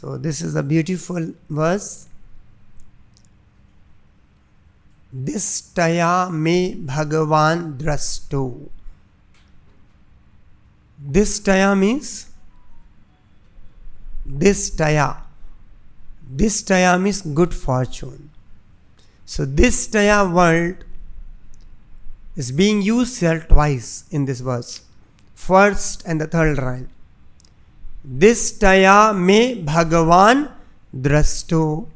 So this is a beautiful verse. Distaya me bhagavan drasto. Distaya means Distaya. Distaya means good fortune. So Distaya word is being used here twice in this verse. First and the third line. Distaya me bhagavan drasto.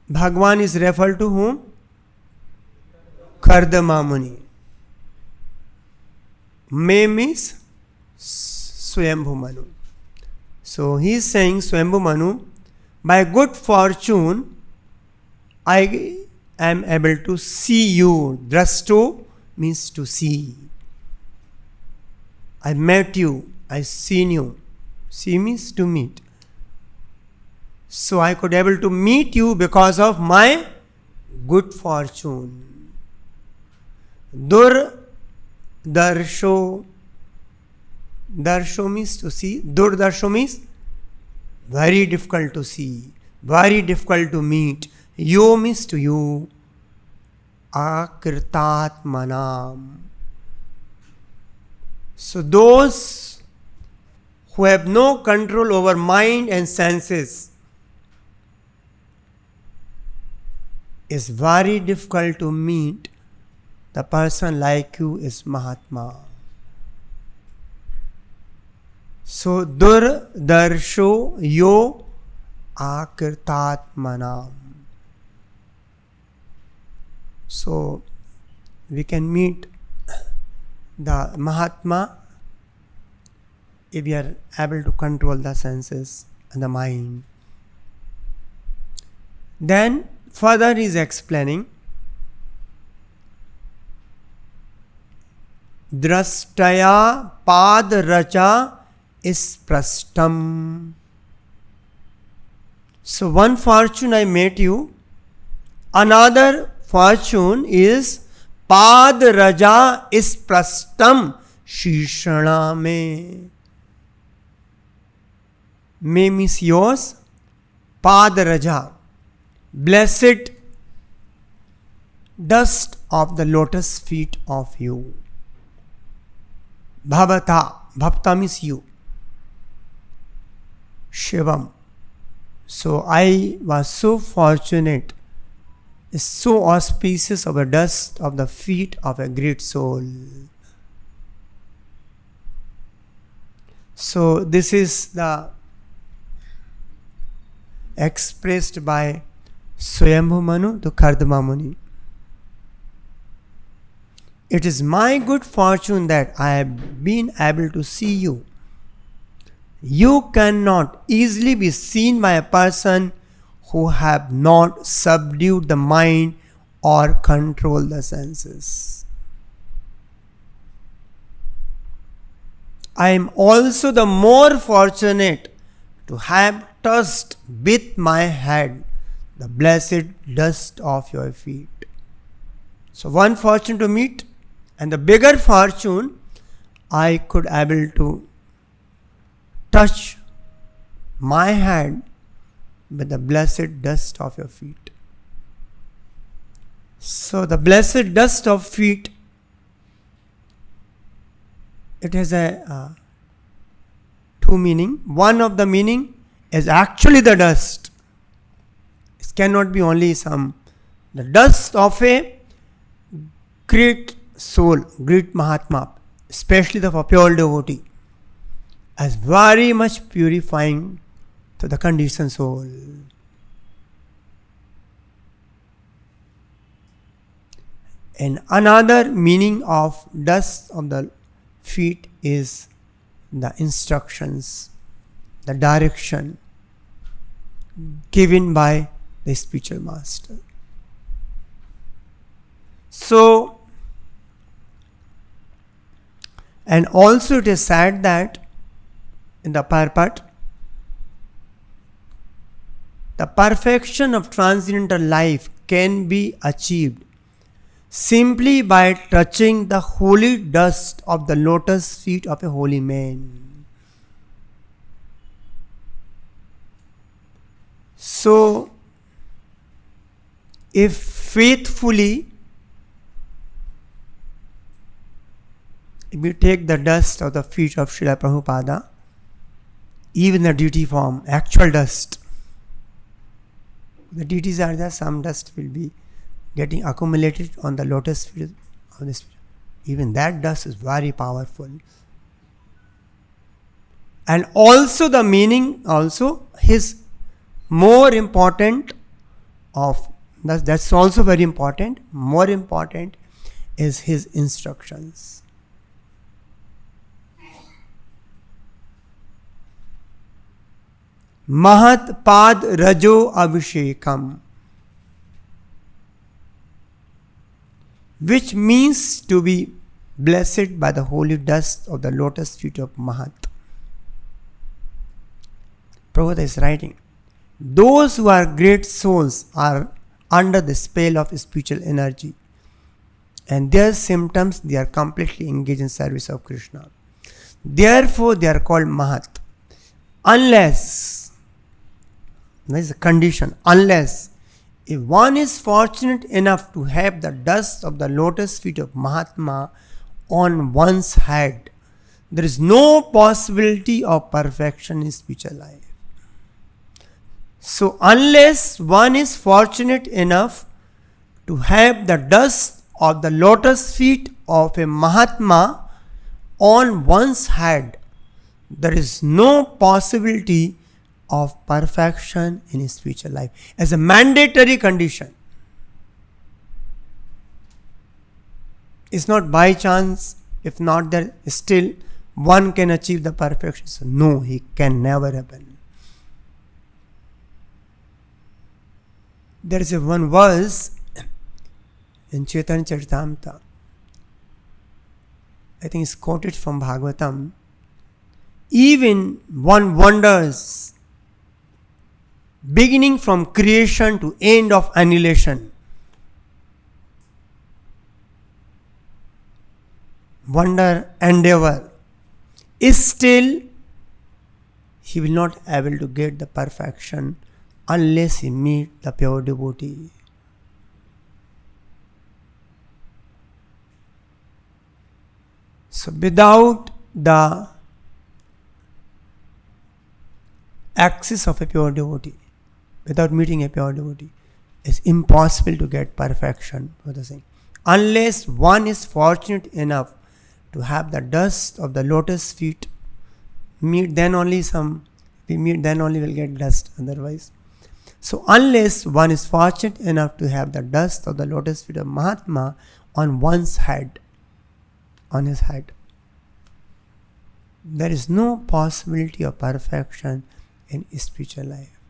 Bhagwan is referred to whom? Kardama Muni. Me means Swayambhu Manu. So he is saying, Swayambhu Manu, by good fortune, I am able to see you. Drasto means to see. I met you. I seen you. See means to meet. So I could able to meet you because of my good fortune. Dur darsho. Darsho means to see. Dur darsho means very difficult to see, very difficult to meet. Yo means to you. Akritat manam. So those who have no control over mind and senses, is very difficult to meet. The person like you is Mahatma. So dur darsho yo akirtat manam. So we can meet the Mahatma if we are able to control the senses and the mind. Then further he is explaining, Drastaya pad racha is prastam. So one fortune I met you, another fortune is pad raja is prastam shishana me. Me means yours, pad raja, blessed dust of the lotus feet of you. Bhavata, bhavta means you. Shivam. So I was so fortunate, so auspicious of a dust of the feet of a great soul. So this is the expressed by Swayambhu Manu to Kardama Muni. It is my good fortune that I have been able to see you. You cannot easily be seen by a person who have not subdued the mind or controlled the senses. I am also the more fortunate to have touched with my head the blessed dust of your feet. So one fortune to meet, and the bigger fortune, I could able to touch my hand with the blessed dust of your feet. So the blessed dust of feet, it has a two meaning. One of the meaning is actually the dust. It cannot be only the dust of a great soul, great Mahatma, especially the pure devotee, as very much purifying to the conditioned soul. And another meaning of dust of the feet is the instructions, the direction given by the spiritual master. So, and also it is said that in the Parpat, the perfection of transcendental life can be achieved simply by touching the holy dust of the lotus feet of a holy man. So, if faithfully, if we take the dust of the feet of Srila Prabhupada, even the duty form, actual dust, the deities are there, some dust will be getting accumulated on the lotus feet of this. Even that dust is very powerful. And also the meaning, also his more important of, that's also very important, more important is his instructions. Mahat Pad Rajo Abhishekam, which means to be blessed by the holy dust of the lotus feet of Mahat. Prabhupada is writing, those who are great souls are under the spell of spiritual energy, and their symptoms, they are completely engaged in service of Krishna. Therefore, they are called Mahat. Unless, there is a condition, unless if one is fortunate enough to have the dust of the lotus feet of Mahatma on one's head, there is no possibility of perfection in spiritual life. So, unless one is fortunate enough to have the dust of the lotus feet of a Mahatma on one's head, there is no possibility of perfection in his spiritual life as a mandatory condition. It's not by chance, if not there, still one can achieve the perfection. So no, he can never happen. There is a one verse in Chaitanya Charitamrita, I think it's quoted from Bhagavatam. Even one wonders, beginning from creation to end of annihilation. Wonder, endeavor, is still he will not able to get the perfection unless he meet the pure devotee. So without the access of a pure devotee, without meeting a pure devotee, it's impossible to get perfection for the same. Unless one is fortunate enough to have the dust of the lotus feet, meet then only we meet then only will get dust, otherwise. So unless one is fortunate enough to have the dust of the lotus feet of Mahatma on one's head, on his head, there is no possibility of perfection in spiritual life.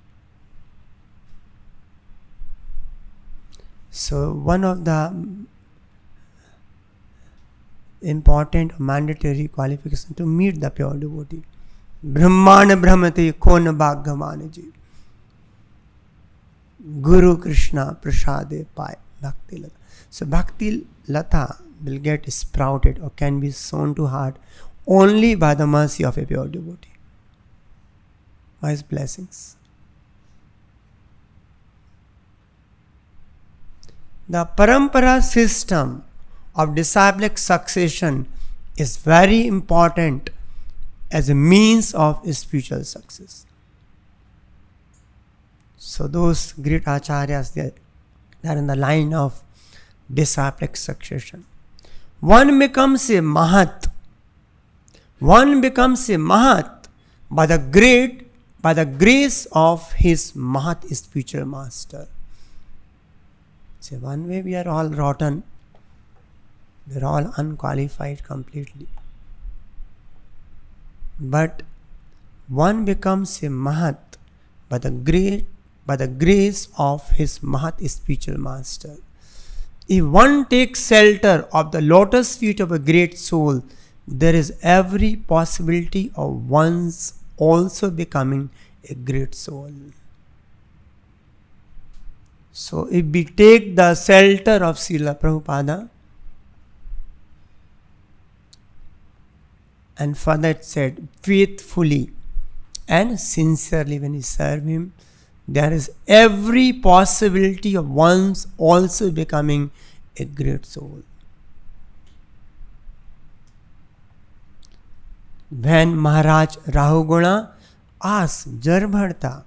So one of the important mandatory qualification to meet the pure devotee, Brahmana Brahmate Kona Bhagavanaji, Guru Krishna Prasade Pai Bhakti Lata. So Bhakti Lata will get sprouted or can be sown to heart only by the mercy of a pure devotee, by his blessings. The parampara system of disciplic succession is very important as a means of spiritual success. So those great acharyas, they are in the line of disciplic succession. One becomes a mahat. One becomes a mahat by the grace of his mahat spiritual master. So one way we are all rotten. We are all unqualified completely. But one becomes a mahat by the grace of his mahat spiritual master. If one takes shelter of the lotus feet of a great soul, there is every possibility of one's also becoming a great soul. So if we take the shelter of Srila Prabhupada, and further it said, faithfully and sincerely when we serve him, there is every possibility of one's also becoming a great soul. When Maharaj Rahuguna asked Jarbharta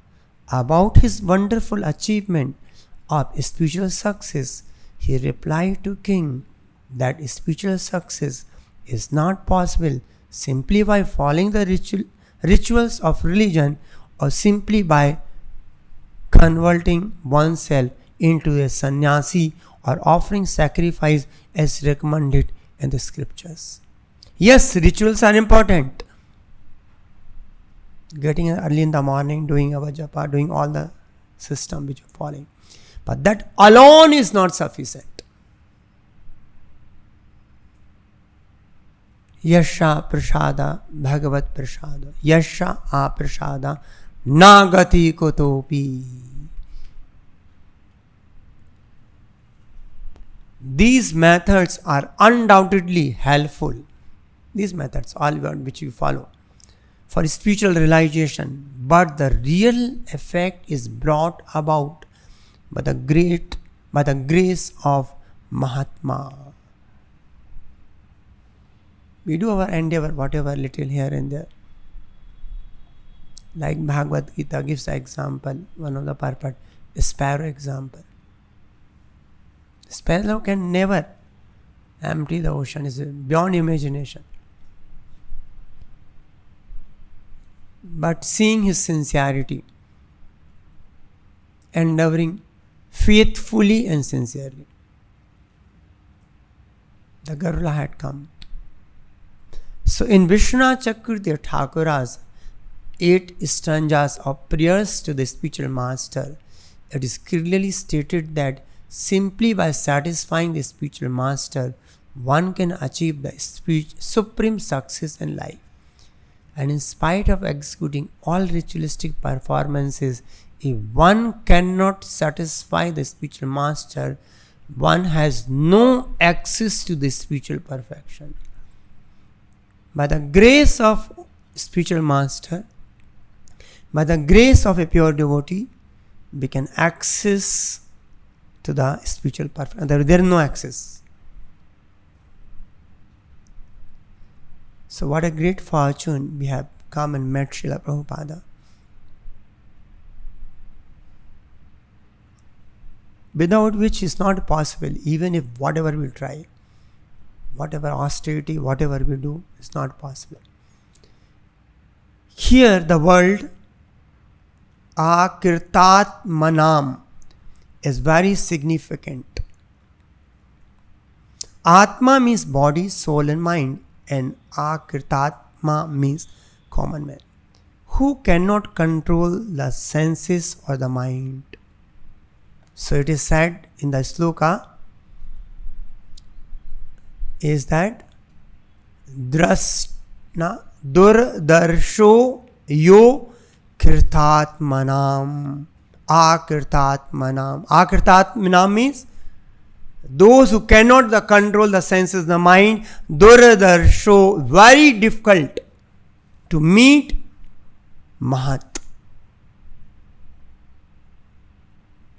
about his wonderful achievement of spiritual success, he replied to king that spiritual success is not possible simply by following the rituals of religion or simply by converting oneself into a sannyasi or offering sacrifice as recommended in the scriptures. Yes, rituals are important. Getting early in the morning, doing our japa, doing all the system which you're following. But that alone is not sufficient. Yasha prasada bhagavat prasada. Yasha aprasada nagati kotopi. These methods are undoubtedly helpful. These methods, all which you follow, for spiritual realization, but the real effect is brought about by the grace of Mahatma. We do our endeavor, whatever little here and there. Like Bhagavad Gita gives the example, one of the purport, sparrow example. Sparrow can never empty the ocean, is beyond imagination. But seeing his sincerity, endeavoring faithfully and sincerely, the Garula had come. So in Vishwanath Chakravarti Thakura's 8 stanzas of prayers to the spiritual master, it is clearly stated that simply by satisfying the spiritual master, one can achieve the supreme success in life. And in spite of executing all ritualistic performances, if one cannot satisfy the spiritual master, one has no access to the spiritual perfection. By the grace of spiritual master, by the grace of a pure devotee, we can access to the spiritual perfection. There is no access. So what a great fortune we have come and met Srila Prabhupada. Without which is not possible, even if whatever we try, whatever austerity, whatever we do, is not possible. Here the word akirtatmanam is very significant. Atma means body, soul and mind, and akirtatma means common man, who cannot control the senses or the mind. So it is said in the sloka is that drasna durdarsho yo kirtatmanam akirtatmanam. Akirtatmanam means those who cannot control the senses, the mind. Durdarsho, very difficult to meet Mahat.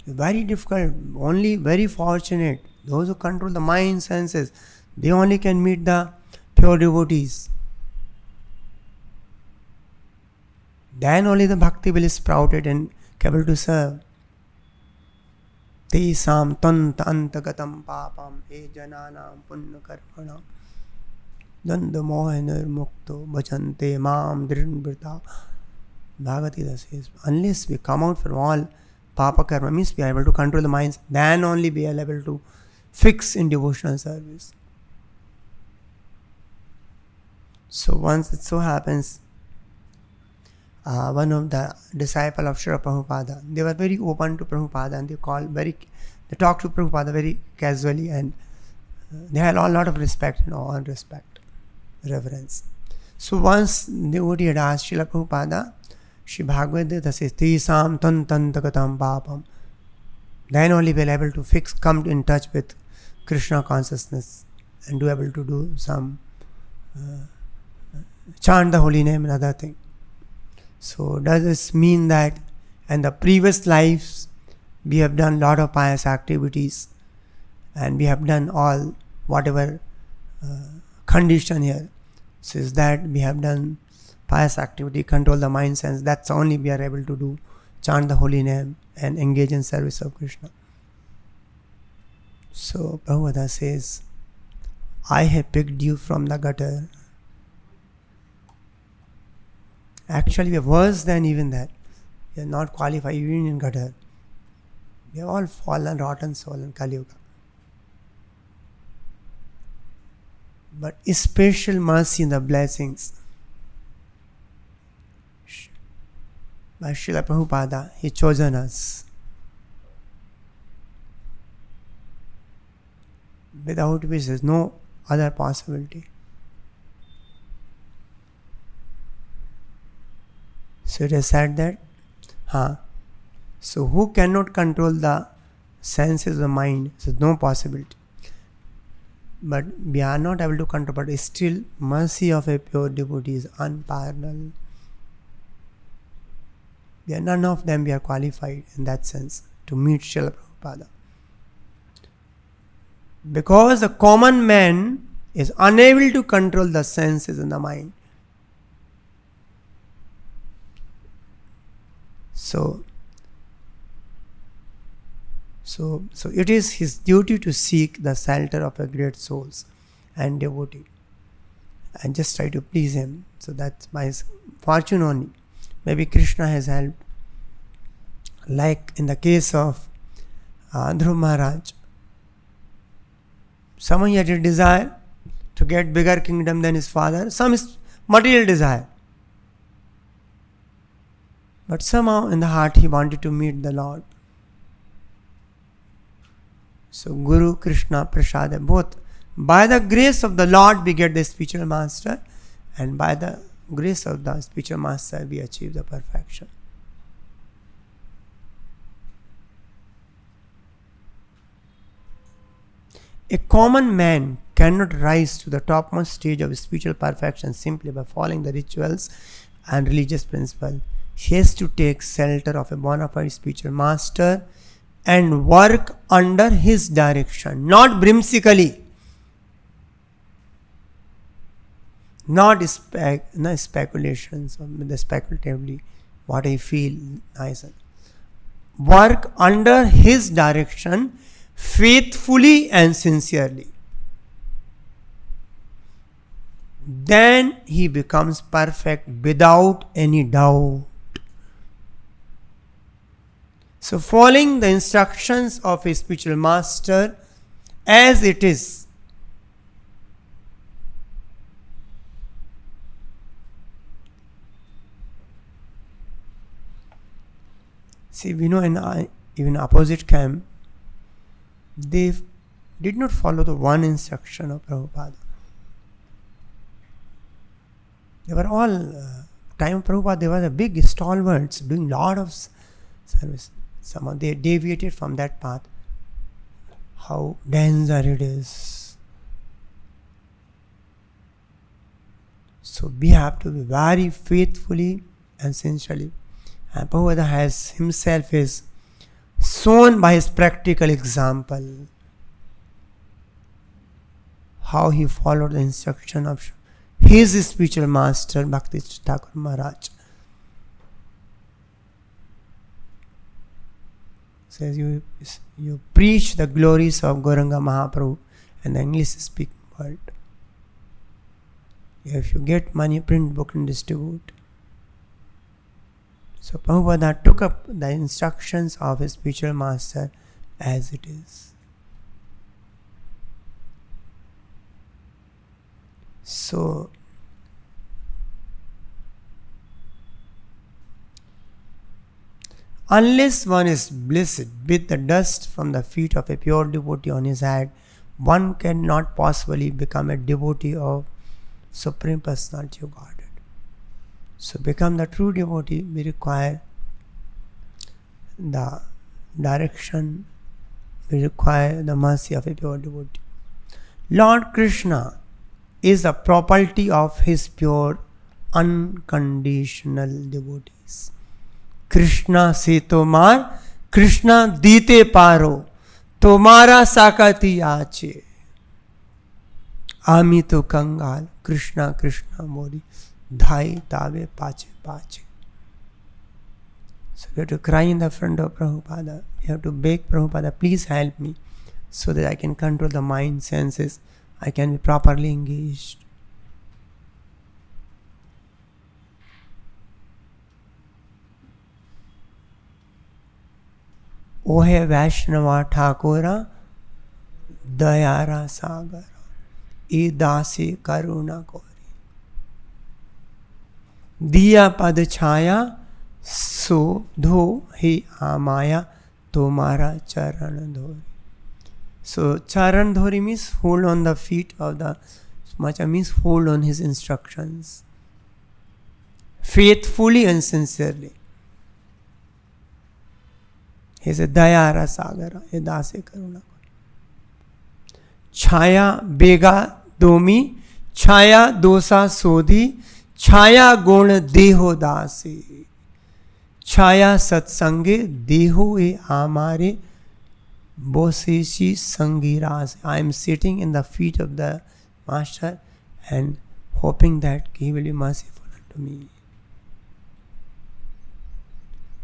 Very difficult, only very fortunate. Those who control the mind, senses, they only can meet the pure devotees. Then only the bhakti will sprout and able to serve. Tesam tanta antagatam papam e jananam punna karmanam danda mohanir mukto bhajante mam drinvrita. Bhagavad Gita says, unless we come out from all papa karma, means we are able to control the minds, then only we are able to fix in devotional service. So once it so happens, one of the disciple of Srila Prabhupada, they were very open to Prabhupada and they talked to Prabhupada very casually, and they had a lot of respect, all respect, reverence. So once the devotee had asked Srila Prabhupada, Shri Bhagavad Gita says, Tesam tantantagatam papam. Then only we are able to come in touch with Krishna consciousness and be able to do some chant the holy name and other thing. So does this mean that and the previous lives we have done lot of pious activities, and we have done all whatever condition here says that we have done pious activity, control the mind sense. That's only we are able to do, chant the holy name and engage in service of Krishna. So Prabhupada says, I have picked you from the gutter. Actually, we are worse than even that. We are not qualified even in gutter. We have all fallen, rotten soul in Kali Yuga. But special mercy and the blessings by Srila Prabhupada, He chosen us. Without which there is no other possibility. So it is said that, so who cannot control the senses of the mind? So no possibility. But we are not able to control, but still mercy of a pure devotee is unparalleled. None of them we are qualified in that sense to meet Srila Prabhupada. Because the common man is unable to control the senses and the mind. So it is his duty to seek the shelter of a great souls and devotee and just try to please him. So that's my fortune only. Maybe Krishna has helped. Like in the case of Dhruv Maharaj. Someone had a desire to get bigger kingdom than his father. Some is material desire. But somehow in the heart he wanted to meet the Lord. So Guru, Krishna, Prasada, both. By the grace of the Lord we get the spiritual master, and by the grace of the spiritual master we achieve the perfection. A common man cannot rise to the topmost stage of spiritual perfection simply by following the rituals and religious principles. He has to take shelter of a bona fide spiritual master and work under his direction, not whimsically, not speculations or speculatively, what I feel nice. Work under his direction faithfully and sincerely. Then he becomes perfect without any doubt. So following the instructions of a spiritual master as it is, see, we know in even opposite camp, they did not follow the one instruction of Prabhupada. They were all, time of Prabhupada, they were the big stalwarts doing lot of service. Somehow they deviated from that path. How danger it is. So we have to be very faithfully and sincerely. And Prabhupada has himself is shown by his practical example how he followed the instruction of his spiritual master Bhakti Thakur Maharaj. Says you preach the glories of Gauranga Mahaprabhu in the English speaking world. If you get money, print book and distribute. So Prabhupada took up the instructions of his spiritual master as it is. So unless one is blessed with the dust from the feet of a pure devotee on his head, one cannot possibly become a devotee of Supreme Personality of Godhead. So become the true devotee, we require the direction, we require the mercy of a pure devotee. Lord Krishna is the property of his pure unconditional devotees. Krishna से तोमार कृष्णा दीते पारो तुम्हारा साकती आचे आमी तो कंगाल कृष्णा कृष्णा मोरी धाई तावे पाचे पाचे. So we have to cry in the front of Prabhupada. We have to beg Prabhupada, please help me so that I can control the mind, senses, I can be properly engaged. ओहे वैष्णवा ठाकुरा दयारा सागर ए दासे करुणा कोरी दिया पद छाया सो धो हे आमाया तुम्हारा चरण धोरी. So charan dhori means hold on the feet of the Macha, means hold on his instructions faithfully and sincerely. He is a dayara sagara, a dase karuna. Chaya bega domi, chaya dosa sodhi, chaya gun deho dase, chaya satsange deho e amare boseshi sangiras. I am sitting in the feet of the Master and hoping that he will be merciful unto me.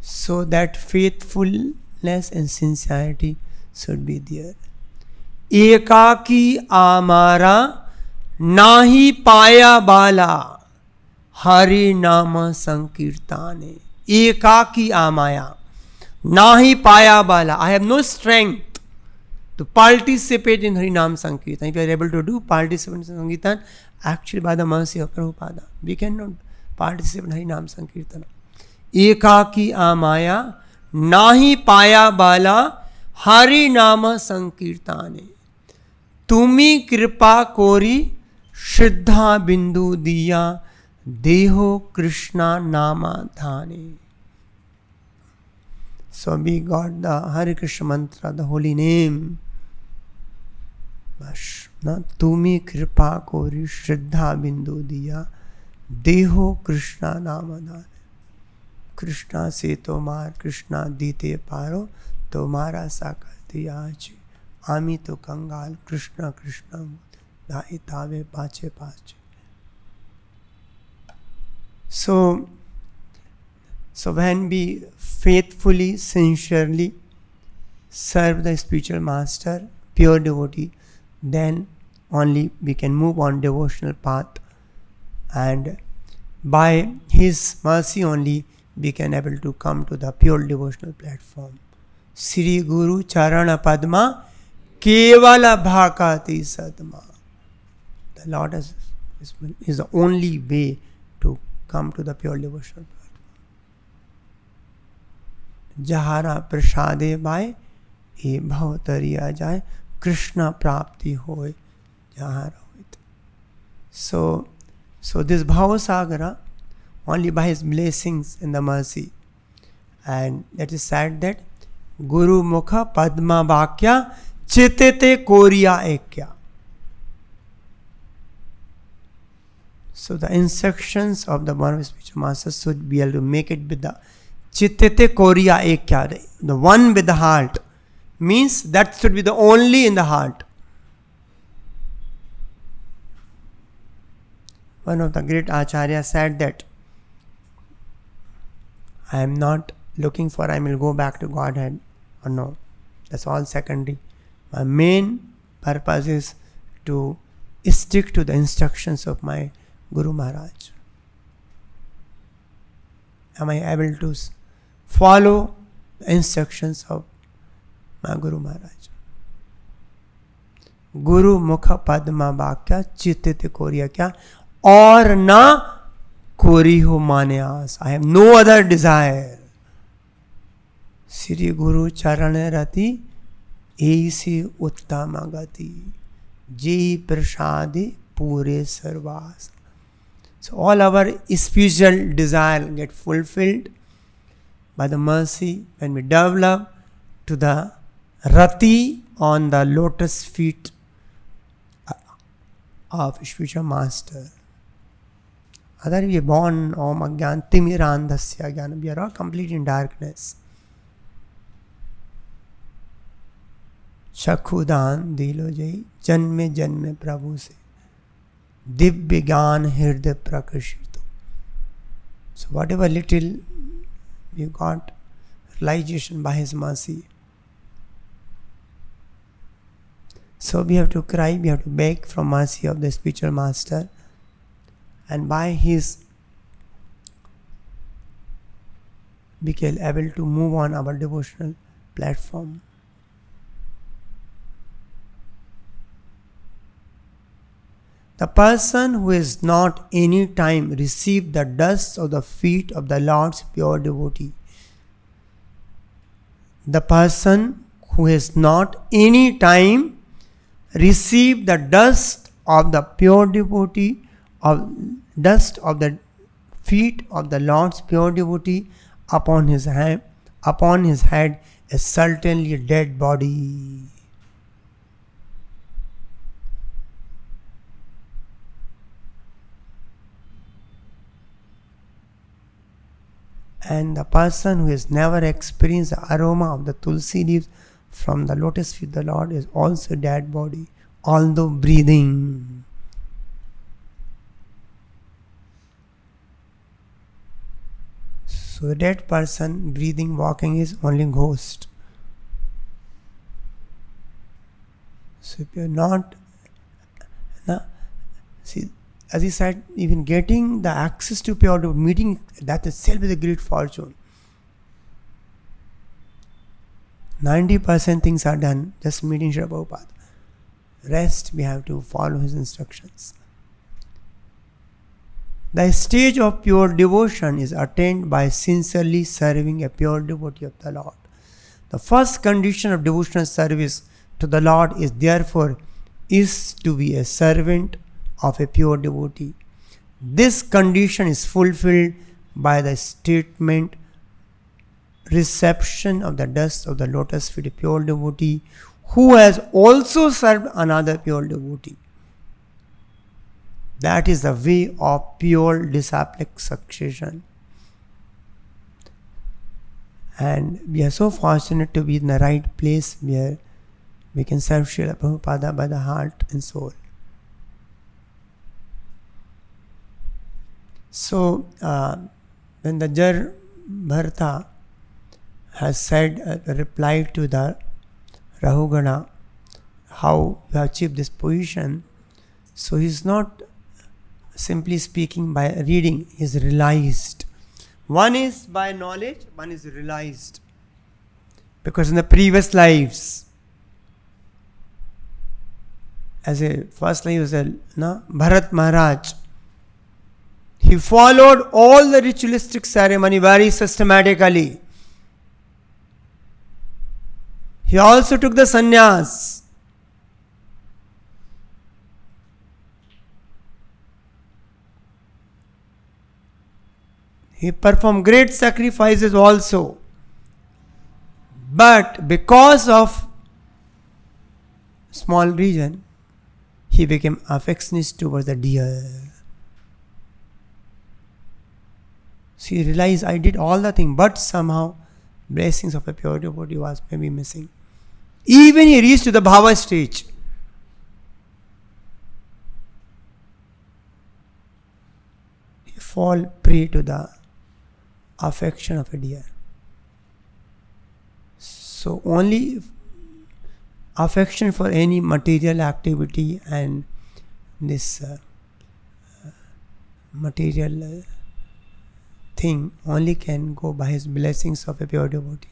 So that faithfulness and sincerity should be there. Ekaki amara nahi paya bala hari nama sankirtane. Ekaki amaya nahi paya bala. I have no strength to participate in Harinam Sankirtan. If you are able to do participate in Sankirtan, actually by the mercy of Prabhupada, we cannot participate in Harinam Sankirtan. Ekaki amaya nahi paya bala hari nama sankirtane tumi kripa kori shraddha bindu diya deho Krishna nama dhane. So we got the Hare Krishna mantra, the holy name. Bash, na tumi kripa kori shraddha bindu diya deho Krishna nama dhane. Krishna से तोमार कृष्णा दीते पारो तुम्हारा साकती आज आमी तो कंगाल कृष्णा कृष्णा दाई तावे पाचे पाचे. So when we faithfully, sincerely serve the spiritual master, pure devotee, then only we can move on devotional path, and by his mercy only we can able to come to the pure devotional platform. Sri Guru Charana Padma Kevala Bhakati Sadma. The Lord is the only way to come to the pure devotional platform. Jahara Prasade Bhai E Bhavatariya Jai Krishna Prapti Hoy Jahara Hoit. So this Bhavasagara, only by his blessings and the mercy. And that is said that Guru Mukha Padma Bhakya Chitete Koriya Ekya. So the instructions of the one of spiritual masters should be able to make it with the Chitete Koriya Ekya, the one with the heart. Means that should be the only in the heart. One of the great Acharya said that I am not looking for I will go back to Godhead or no. That's all secondary. My main purpose is to stick to the instructions of my Guru Maharaj. Am I able to follow the instructions of my Guru Maharaj? Guru Mukha Padma Bhakya Chittite Koriya Kya Aur Na Kori ho mane aas. I have no other desire. Sri Guru Charane Rati Eisi Uttama Gati Ji Prasadi Pure Sarvas. So all our spiritual desire get fulfilled by the mercy when we develop to the Rati on the lotus feet of spiritual master. Other we are born, Om Agyan Timirandhasya Jnana. We are all complete in darkness. Chakhudan dilo jai janme janme Prabhu se divya gyan hirday prakashito. So whatever little we got realization by His mercy. So we have to cry, we have to beg from mercy of the spiritual master, and by His we can able to move on our devotional platform. The person who has not any time received the dust of the feet of the Lord's pure devotee. The person who has not any time received the dust of the pure devotee, of dust of the feet of the Lord's pure devotee upon his head is certainly a dead body. And the person who has never experienced the aroma of the tulsi leaves from the lotus feet of the Lord is also a dead body, although breathing. So a dead person breathing, walking is only ghost. So if you are not, see, as he said, even getting the access to pure devotee, meeting that itself is a great fortune. 90% things are done just meeting Srila Prabhupada. Rest we have to follow his instructions. The stage of pure devotion is attained by sincerely serving a pure devotee of the Lord. The first condition of devotional service to the Lord is therefore to be a servant of a pure devotee. This condition is fulfilled by the statement, reception of the dust of the lotus feet of a pure devotee who has also served another pure devotee. That is the way of pure disciplic succession. And we are so fortunate to be in the right place where we can serve Srila Prabhupada by the heart and soul. So, when the Jar Bharata has said a reply to the Rahugana, how you have achieved this position, so he is not simply speaking by reading, he is realized. One is by knowledge, one is realized. Because in the previous lives, as a first life was Bharat Maharaj, he followed all the ritualistic ceremony very systematically. He also took the sannyas. He performed great sacrifices also. But because of small reason, he became affectionist towards the deer. So he realized, I did all the thing, but somehow blessings of a pure devotee was maybe missing. Even he reached to the bhava stage. He fall prey to the affection of a deer. So only affection for any material activity and this material thing only can go by his blessings of a pure devotee.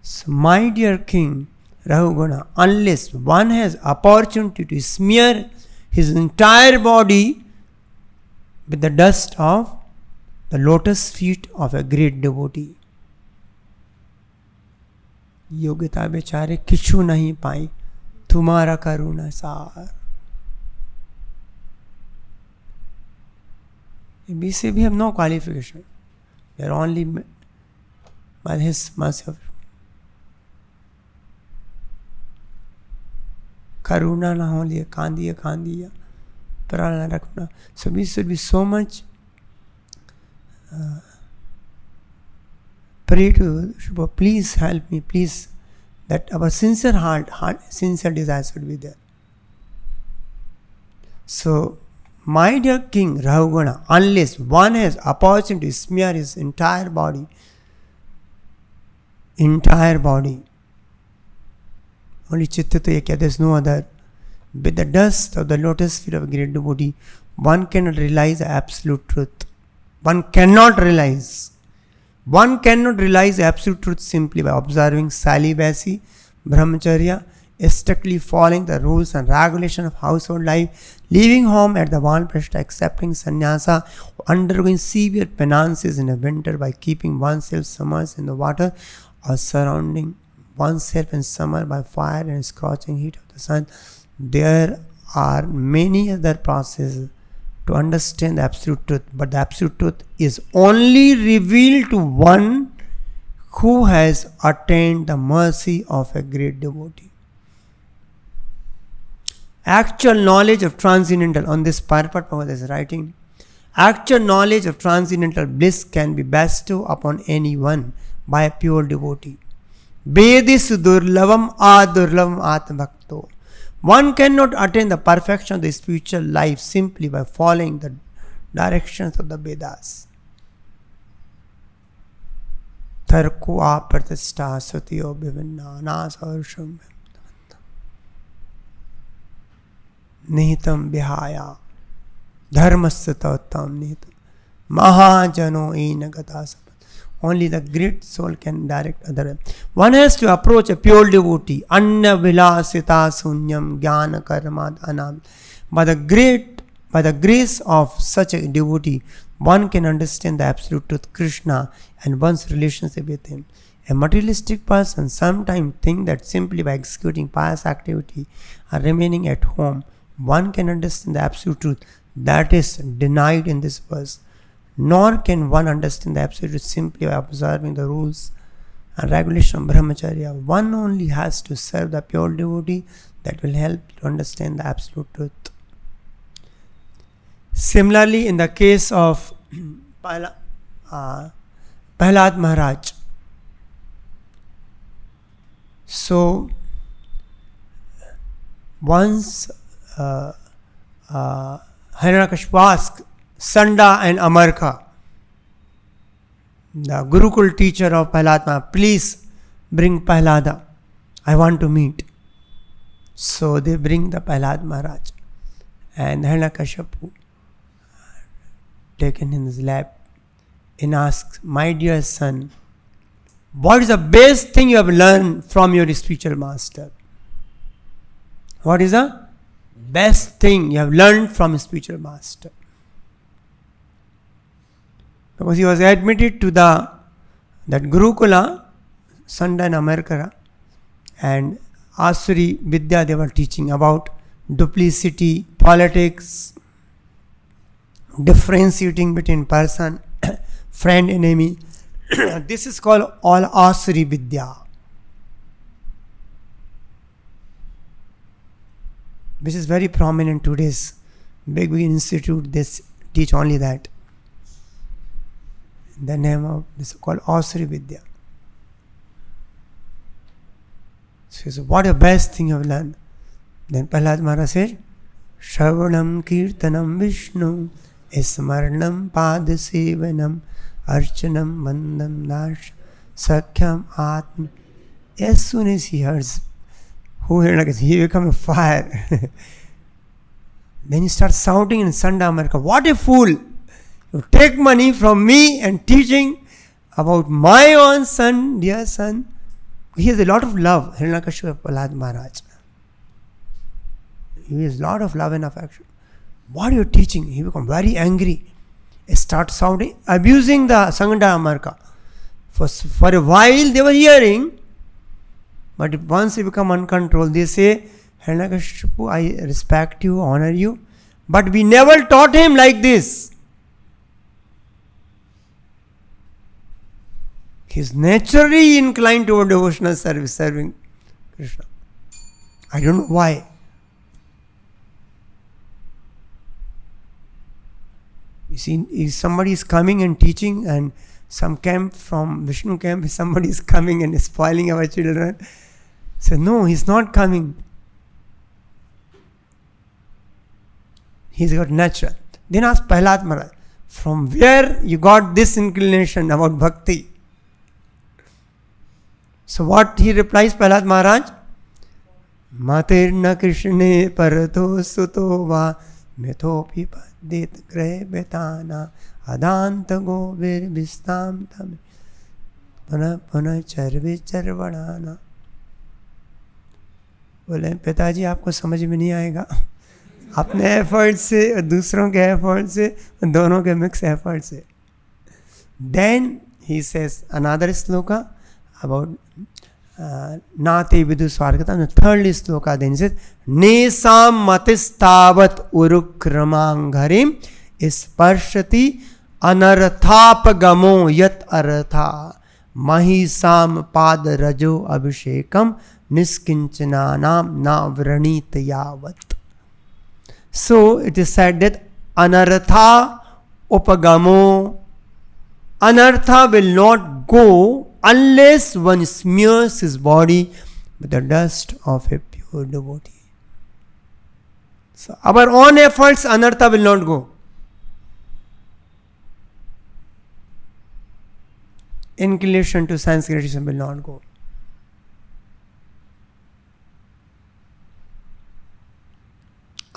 So my dear King Rahugana, unless one has opportunity to smear his entire body with the dust of the lotus feet of a great devotee, योग्यता बेचारे किछु नहीं पाई तुम्हारा करुणा सार. We say we have no qualification. We are only by His mercy of karuna na ho liya, kandiya, prana rakna. So we should be so much pray to Shubha, please help me, please, that our sincere heart, sincere desire should be there. So, my dear King Rahugana, unless one has opportunity to smear his entire body, only Chitta to Ekya, there is no other. With the dust of the lotus feet of a great devotee, one cannot realize the absolute truth. One cannot realize absolute truth simply by observing celibacy, brahmacharya, strictly following the rules and regulation of household life, leaving home at the vanprastha, accepting sannyasa, undergoing severe penances in the winter by keeping oneself submerged in the water, or surrounding oneself in summer by fire and scorching heat of the sun. There are many other processes to understand the absolute truth, but the absolute truth is only revealed to one who has attained the mercy of a great devotee. Actual knowledge of transcendental, on this Parpat Bhagavad is writing, actual knowledge of transcendental bliss can be bestowed upon anyone by a pure devotee. Vedis durlavam adurlavam atmabhakto. One cannot attain the perfection of the spiritual life simply by following the directions of the Vedas. Tarko apratishta sutiyo bhivinna nasarusham nihitam vihaya dharmasya tautam nihitam mahajano enagata sapat. Only the great soul can direct other. One has to approach a pure devotee. Anya vilasita sunyam jnana karma anam. By the grace of such a devotee, one can understand the absolute truth, Krishna, and one's relationship with him. A materialistic person sometimes thinks that simply by executing pious activity or remaining at home, one can understand the absolute truth. That is denied in this verse. Nor can one understand the absolute truth simply by observing the rules and regulation of brahmacharya. One only has to serve the pure devotee that will help to understand the absolute truth. Similarly, in the case of Prahlad Maharaj, so once Hiranyakashipu asked Sanda and Amarka, the Gurukul teacher of Prahlad Maharaj, please bring Prahlada, I want to meet. So they bring the Prahlad Maharaj, and Hiranyakashipu taken in his lap and asks, my dear son, what is the best thing you have learned from your spiritual master? What is the best thing you have learned from a spiritual master? Because he was admitted to that Gurukula, Sanda and Amarkara, and Asuri Vidya they were teaching about duplicity, politics, differentiating between person, friend, enemy. This is called all Asuri Vidya, which is very prominent today's big institute. They teach only that. The name of this is called Asuri Vidya. So he said, what the best thing you have learned? Then Prahlad Maharaj said, Shravanam Kirtanam Vishnu Smarnam Padasevanam Archanam Vandam Nash Sakhyam Atma. As soon as he heard he became a fire. Then he starts shouting in Sanda America, what a fool! You take money from me and teaching about my own son, dear son. He has a lot of love, Hiranyakashipu of Prahlad Maharaj. He has a lot of love and affection. What are you teaching? He becomes very angry. He starts shouting, abusing the Sangha Amarka. For a while they were hearing, but once he become uncontrolled, they say, Hiranyakashipu, I respect you, honor you, but we never taught him like this. He is naturally inclined toward devotional service, serving Krishna. I don't know why. if somebody is coming and teaching, and some camp from Vishnu camp, somebody is coming and is spoiling our children. So no, he's not coming. He's got natural. Then ask Prahlad Maharaj, from where you got this inclination about bhakti? So what he replies, Prahlad Maharaj? Matirna Krishne parato suto va methopi padit grahe betana adanta go vir vistam tam pana pana charve charvanana. बोले पिताजी आपको समझ में नहीं आएगा, अपने effort से और दूसरों के एफर्ट से, दोनों के मिक्स एफर्ट से. Then he says another sloka about Nate Vidu Swargatam, the third sloka. Then he says Nesam Matistavat Urukramangharim Isparshati Anarthapagamo Yat Artha Mahisam Pad Rajo Abhishekam Niskinchananam Na Vranita Yavat. So it is said that Anartha Upagamo, Anartha will not go unless one smears his body with the dust of a pure devotee. So our own efforts, Anartha will not go. Inclination to sense gratification will not go.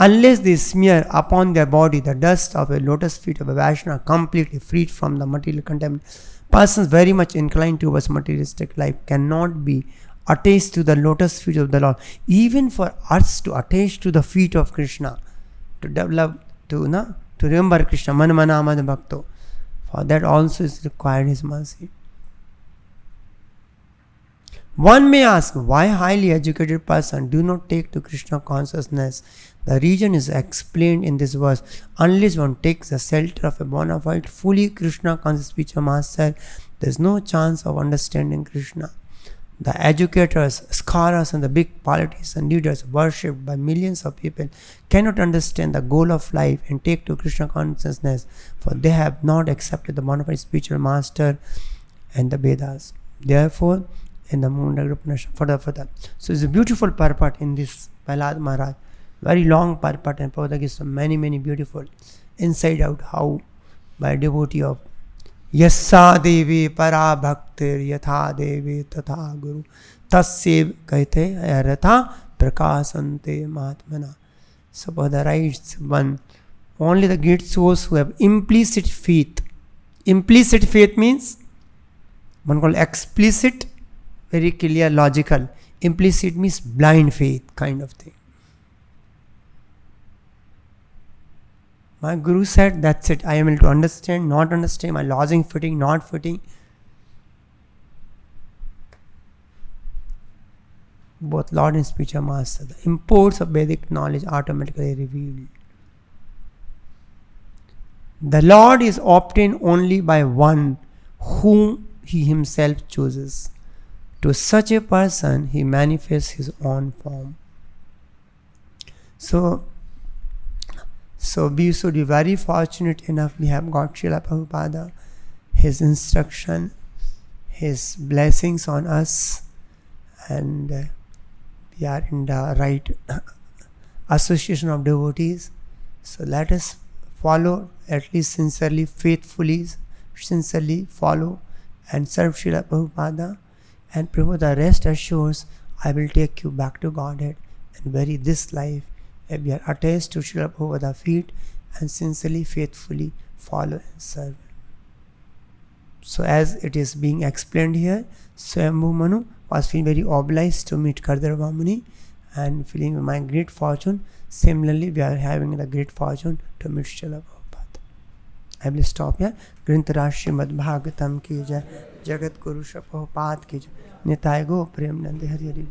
Unless they smear upon their body the dust of a lotus feet of a Vaishnava, completely freed from the material contamination. Persons very much inclined towards materialistic life cannot be attached to the lotus feet of the Lord. Even for us to attach to the feet of Krishna, to develop, to remember Krishna, man mana mad bhakto, for that also is required His mercy. One may ask, why highly educated person do not take to Krishna consciousness? The reason is explained in this verse. Unless one takes the shelter of a bona fide, fully Krishna conscious spiritual master, there is no chance of understanding Krishna. The educators, scholars and the big politicians and leaders worshipped by millions of people cannot understand the goal of life and take to Krishna consciousness, for they have not accepted the bona fide spiritual master and the Vedas. Therefore, in the Munda further. So it's a beautiful purport in this Prahlad Maharaj. Very long purport, and Prabhupada gives so many beautiful inside out how by a devotee of Yassa Devi Para Bhaktir Yatha Devi Tatha Guru Tassev Kaite Aratha Prakasante Mahatmana. So Prabhupada writes one, only the great souls who have implicit faith. Implicit faith means one called explicit, very clear, logical. Implicit means blind faith kind of thing. My Guru said, that's it. I am able to understand, not understand, my lodging fitting, not fitting. Both Lord and spiritual master. The imports of Vedic knowledge automatically revealed. The Lord is obtained only by one whom He Himself chooses. To such a person, He manifests His own form. So we should be very fortunate enough. We have got Srila Prabhupada, his instruction, his blessings on us, and we are in the right association of devotees. So let us follow, at least sincerely, faithfully, sincerely follow and serve Srila Prabhupada. And Prabhupada, rest assures, I will take you back to Godhead and bury this life. If we are attached to Srila Prabhupada's feet and sincerely, faithfully follow and serve. So as it is being explained here, Swayambhu Manu was feeling very obliged to meet Kardava Muni and feeling my great fortune. Similarly, we are having the great fortune to meet Srila Prabhupada. I will stop here. Grantaraj Srimad Bhagavatam ki jai, Jagat Guru Srila Prabhupada ki jai, Nitai Go Prem Nande Hari Hari.